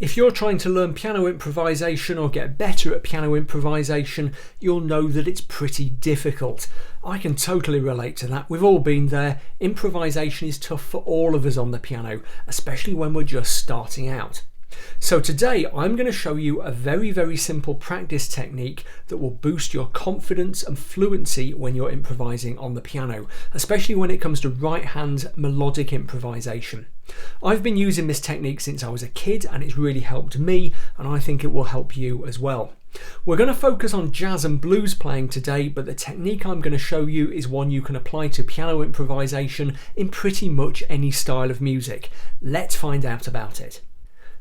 If you're trying to learn piano improvisation or get better at piano improvisation, you'll know that it's pretty difficult. I can totally relate to that. We've all been there. Improvisation is tough for all of us on the piano, especially when we're just starting out. So today I'm going to show you a very simple practice technique that will boost your confidence and fluency when you're improvising on the piano, especially when it comes to right hand melodic improvisation. I've been using this technique since I was a kid and it's really helped me, and I think it will help you as well. We're going to focus on jazz and blues playing today, but the technique I'm going to show you is one you can apply to piano improvisation in pretty much any style of music. Let's find out about it.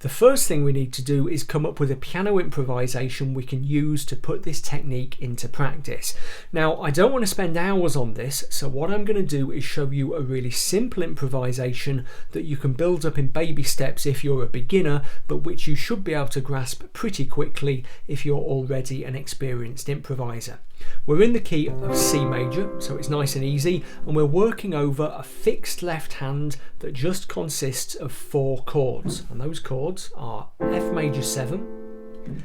The first thing we need to do is come up with a piano improvisation we can use to put this technique into practice. Now, I don't want to spend hours on this, so what I'm going to do is show you a really simple improvisation that you can build up in baby steps if you're a beginner, but which you should be able to grasp pretty quickly if you're already an experienced improviser. We're in the key of C major, so it's nice and easy, and we're working over a fixed left hand that just consists of 4 chords, and those chords are F major 7,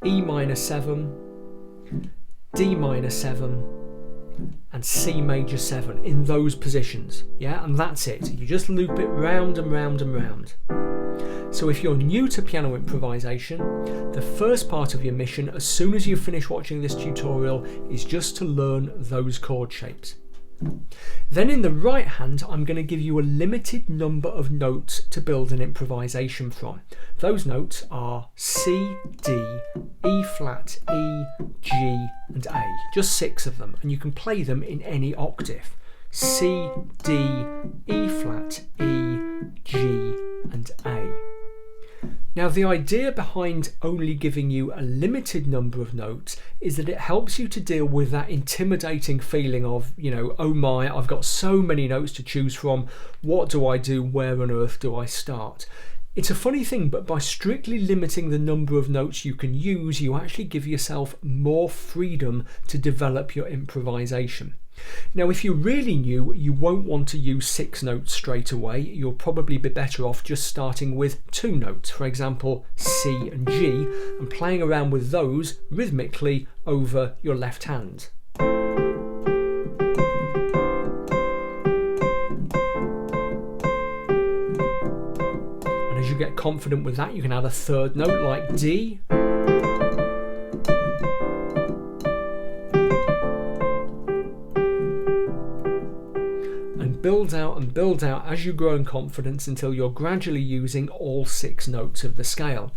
E minor 7, D minor 7, and C major 7 in those positions. Yeah, and that's it. You just loop it round and round and round. So if you're new to piano improvisation, the first part of your mission, as soon as you finish watching this tutorial, is just to learn those chord shapes. Then in the right hand, I'm going to give you a limited number of notes to build an improvisation from. Those notes are C, D, E flat, E, G and A. Just 6 of them, and you can play them in any octave. C, D, E flat, E, G and A. Now, the idea behind only giving you a limited number of notes is that it helps you to deal with that intimidating feeling of, oh my, I've got so many notes to choose from. What do I do? Where on earth do I start? It's a funny thing, but by strictly limiting the number of notes you can use, you actually give yourself more freedom to develop your improvisation. Now, if you're really new, you won't want to use 6 notes straight away. You'll probably be better off just starting with 2 notes, for example C and G, and playing around with those rhythmically over your left hand. And as you get confident with that, you can add a 3rd note like D. Build out as you grow in confidence until you're gradually using all 6 notes of the scale.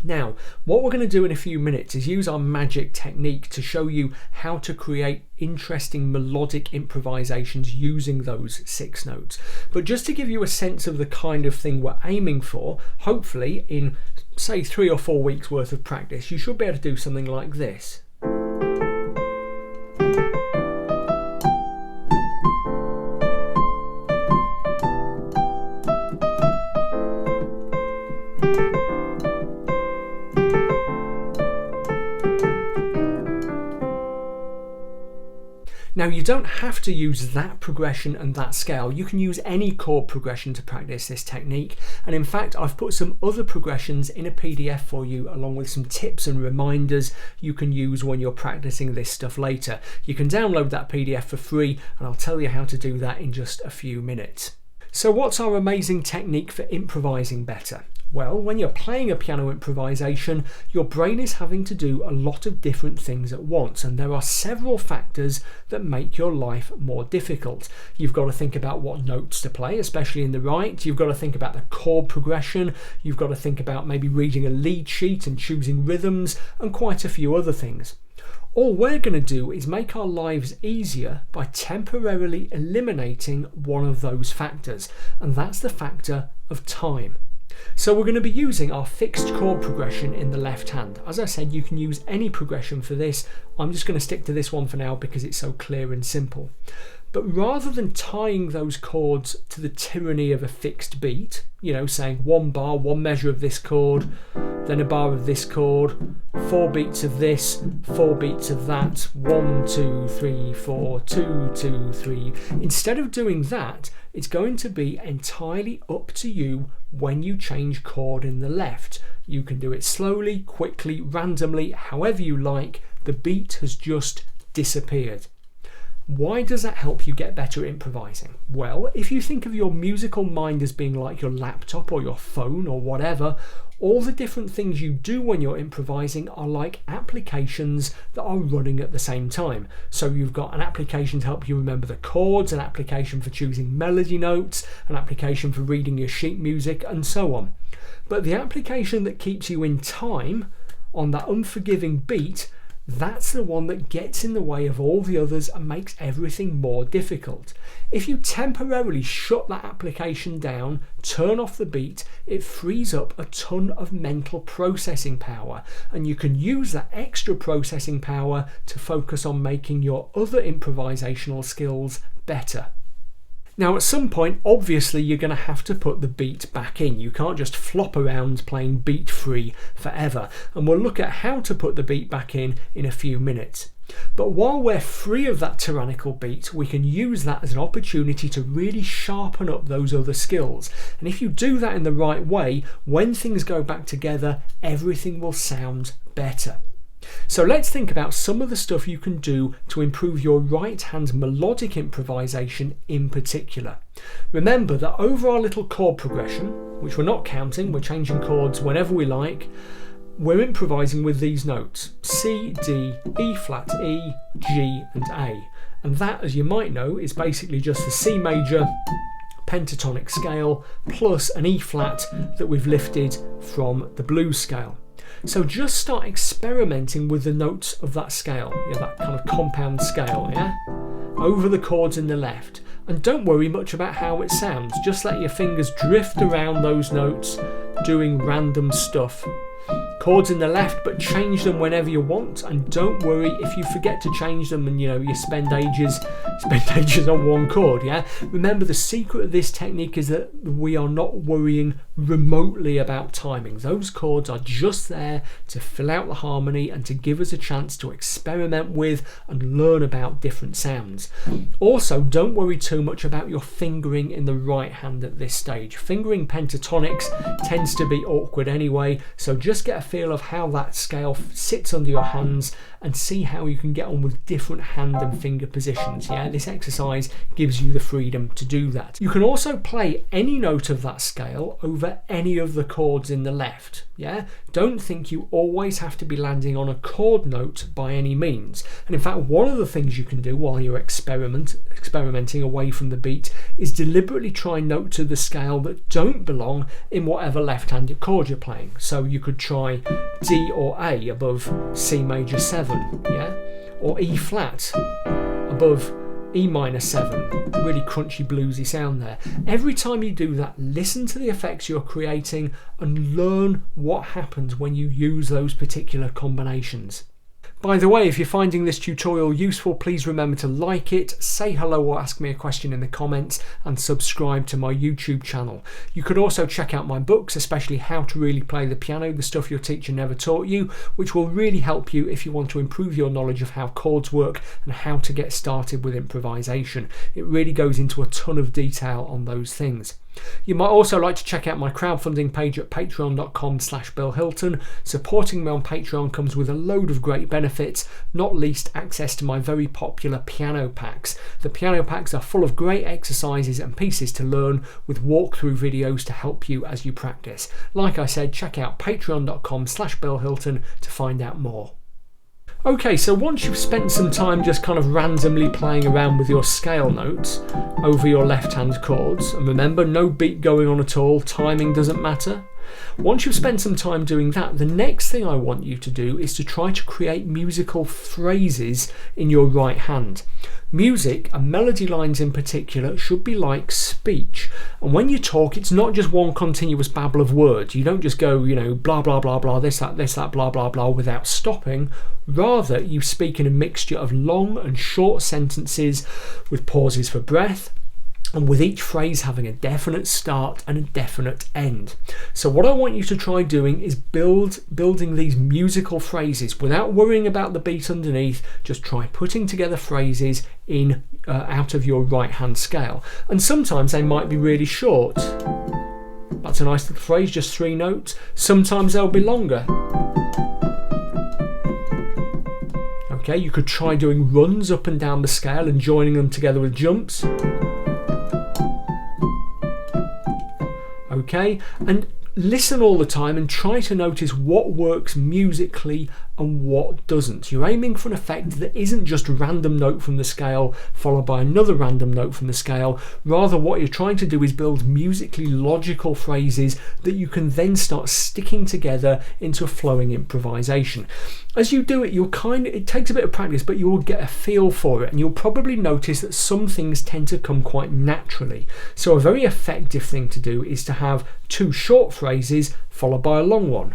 Now, what we're going to do in a few minutes is use our magic technique to show you how to create interesting melodic improvisations using those 6 notes. But just to give you a sense of the kind of thing we're aiming for, hopefully in say 3 or 4 weeks worth of practice, you should be able to do something like this. Now, you don't have to use that progression and that scale. You can use any chord progression to practice this technique, and in fact I've put some other progressions in a PDF for you along with some tips and reminders you can use when you're practicing this stuff later. You can download that PDF for free, and I'll tell you how to do that in just a few minutes. So what's our amazing technique for improvising better? Well, when you're playing a piano improvisation, your brain is having to do a lot of different things at once, and there are several factors that make your life more difficult. You've got to think about what notes to play, especially in the right. You've got to think about the chord progression. You've got to think about maybe reading a lead sheet and choosing rhythms, and quite a few other things. All we're going to do is make our lives easier by temporarily eliminating one of those factors, and that's the factor of time. So we're going to be using our fixed chord progression in the left hand. As I said, you can use any progression for this. I'm just going to stick to this one for now because it's so clear and simple. But rather than tying those chords to the tyranny of a fixed beat, saying 1 bar, 1 measure of this chord, then a bar of this chord, 4 beats of this, 4 beats of that, 1, 2, 3, 4, 2, 2, 3. Instead of doing that, it's going to be entirely up to you when you change chord in the left. You can do it slowly, quickly, randomly, however you like. The beat has just disappeared. Why does that help you get better at improvising? Well, if you think of your musical mind as being like your laptop or your phone or whatever, all the different things you do when you're improvising are like applications that are running at the same time. So you've got an application to help you remember the chords, an application for choosing melody notes, an application for reading your sheet music, and so on. But the application that keeps you in time on that unforgiving beat, that's the one that gets in the way of all the others and makes everything more difficult. If you temporarily shut that application down, turn off the beat, it frees up a ton of mental processing power, and you can use that extra processing power to focus on making your other improvisational skills better. Now at some point, obviously, you're going to have to put the beat back in. You can't just flop around playing beat free forever, and we'll look at how to put the beat back in a few minutes. But while we're free of that tyrannical beat, we can use that as an opportunity to really sharpen up those other skills. And if you do that in the right way, when things go back together, everything will sound better. So let's think about some of the stuff you can do to improve your right hand melodic improvisation in particular. Remember that over our little chord progression, which we're not counting, we're changing chords whenever we like, we're improvising with these notes: C, D, E flat, E, G and A. And that, as you might know, is basically just the C major pentatonic scale plus an E flat that we've lifted from the blues scale. So just start experimenting with the notes of that scale, that kind of compound scale, over the chords in the left. And don't worry much about how it sounds, just let your fingers drift around those notes, doing random stuff. Chords in the left, but change them whenever you want, and don't worry if you forget to change them and you spend ages on one chord. Remember, the secret of this technique is that we are not worrying remotely about timing. Those chords are just there to fill out the harmony and to give us a chance to experiment with and learn about different sounds. Also, don't worry too much about your fingering in the right hand at this stage. Fingering pentatonics tends to be awkward anyway, so just get a feel of how that scale sits under your hands and see how you can get on with different hand and finger positions. This exercise gives you the freedom to do that. You can also play any note of that scale over any of the chords in the left. Don't think you always have to be landing on a chord note by any means. And in fact, one of the things you can do while you're experimenting away from the beat is deliberately try notes of the scale that don't belong in whatever left-handed chord you're playing. So you could try D or A above C major 7, or E flat above E minor 7, really crunchy bluesy sound there. Every time you do that, listen to the effects you're creating and learn what happens when you use those particular combinations. By the way, if you're finding this tutorial useful, please remember to like it, say hello or ask me a question in the comments, and subscribe to my YouTube channel. You could also check out my books, especially How to Really Play the Piano, the stuff your teacher never taught you, which will really help you if you want to improve your knowledge of how chords work and how to get started with improvisation. It really goes into a ton of detail on those things. You might also like to check out my crowdfunding page at patreon.com/BillHilton. Supporting me on Patreon comes with a load of great benefits, not least access to my very popular piano packs. The piano packs are full of great exercises and pieces to learn, with walkthrough videos to help you as you practice. Like I said, check out patreon.com/BillHilton to find out more. Okay, so once you've spent some time just kind of randomly playing around with your scale notes over your left-hand chords, and remember, no beat going on at all, timing doesn't matter. Once you've spent some time doing that, the next thing I want you to do is to try to create musical phrases in your right hand. Music, and melody lines in particular, should be like speech. And when you talk, it's not just one continuous babble of words. You don't just go, blah, blah, blah, blah, this, that, blah, blah, blah, without stopping. Rather, you speak in a mixture of long and short sentences with pauses for breath, and with each phrase having a definite start and a definite end. So what I want you to try doing is building these musical phrases without worrying about the beat underneath. Just try putting together phrases in out of your right hand scale, and sometimes they might be really short. That's a nice little phrase, just 3 notes. Sometimes they'll be longer. Okay, you could try doing runs up and down the scale and joining them together with jumps. Okay, and listen all the time and try to notice what works musically and what doesn't. You're aiming for an effect that isn't just a random note from the scale followed by another random note from the scale. Rather, what you're trying to do is build musically logical phrases that you can then start sticking together into a flowing improvisation. As you do it, it takes a bit of practice, but you will get a feel for it, and you'll probably notice that some things tend to come quite naturally. So a very effective thing to do is to have 2 short phrases followed by a long one.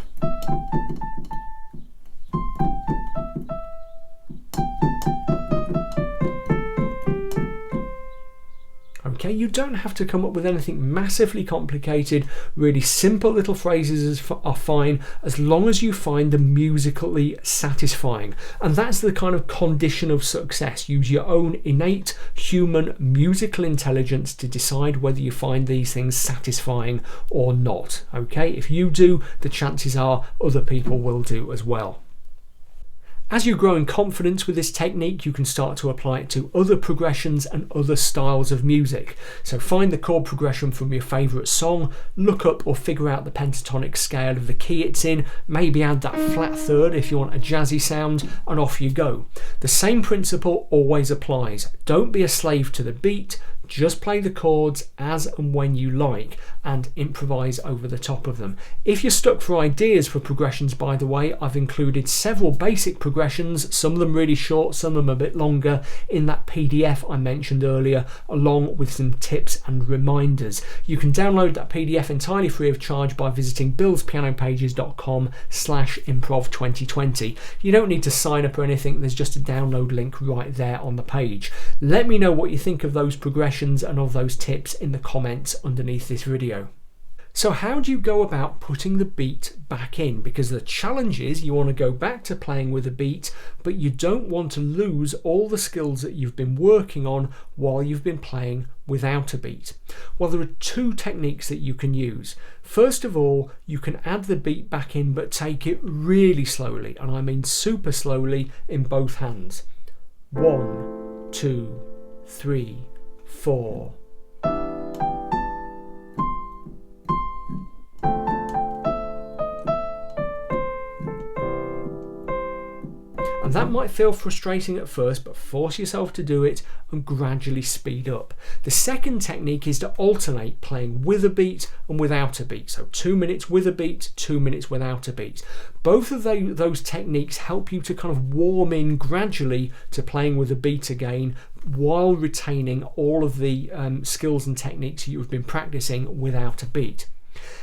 Okay, you don't have to come up with anything massively complicated. Really simple little phrases are fine, as long as you find them musically satisfying. And that's the kind of condition of success. Use your own innate human musical intelligence to decide whether you find these things satisfying or not. Okay, if you do, the chances are other people will do as well. As you grow in confidence with this technique, you can start to apply it to other progressions and other styles of music. So find the chord progression from your favourite song, look up or figure out the pentatonic scale of the key it's in, maybe add that flat third if you want a jazzy sound, and off you go. The same principle always applies. Don't be a slave to the beat, just play the chords as and when you like and improvise over the top of them. If you're stuck for ideas for progressions, by the way, I've included several basic progressions, some of them really short, some of them a bit longer, in that PDF I mentioned earlier, along with some tips and reminders. You can download that PDF entirely free of charge by visiting billspianopages.com/improv2020. You don't need to sign up or anything, there's just a download link right there on the page. Let me know what you think of those progressions and of those tips in the comments underneath this video. So how do you go about putting the beat back in? Because the challenge is you want to go back to playing with a beat, but you don't want to lose all the skills that you've been working on while you've been playing without a beat. Well, there are 2 techniques that you can use. First of all, you can add the beat back in, but take it really slowly, and I mean super slowly, in both hands. 1, 2, 3, 4. And that might feel frustrating at first, but force yourself to do it and gradually speed up. The second technique is to alternate playing with a beat and without a beat. So 2 minutes with a beat, 2 minutes without a beat. Both of those techniques help you to kind of warm in gradually to playing with a beat again, while retaining all of the skills and techniques you've been practicing without a beat.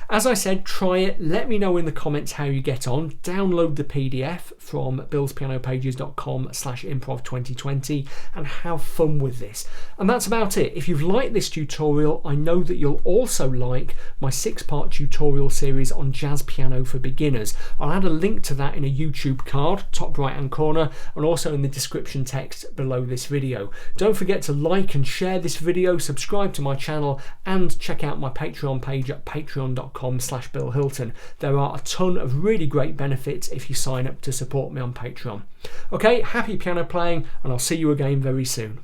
As I said, try it. Let me know in the comments how you get on. Download the PDF from billspianopages.com/improv2020 and have fun with this. And that's about it. If you've liked this tutorial, I know that you'll also like my 6-part tutorial series on jazz piano for beginners. I'll add a link to that in a YouTube card, top right hand corner, and also in the description text below this video. Don't forget to like and share this video, subscribe to my channel, and check out my Patreon page at patreon.com/BillHilton. There are a ton of really great benefits if you sign up to support me on Patreon. Okay, happy piano playing, and I'll see you again very soon.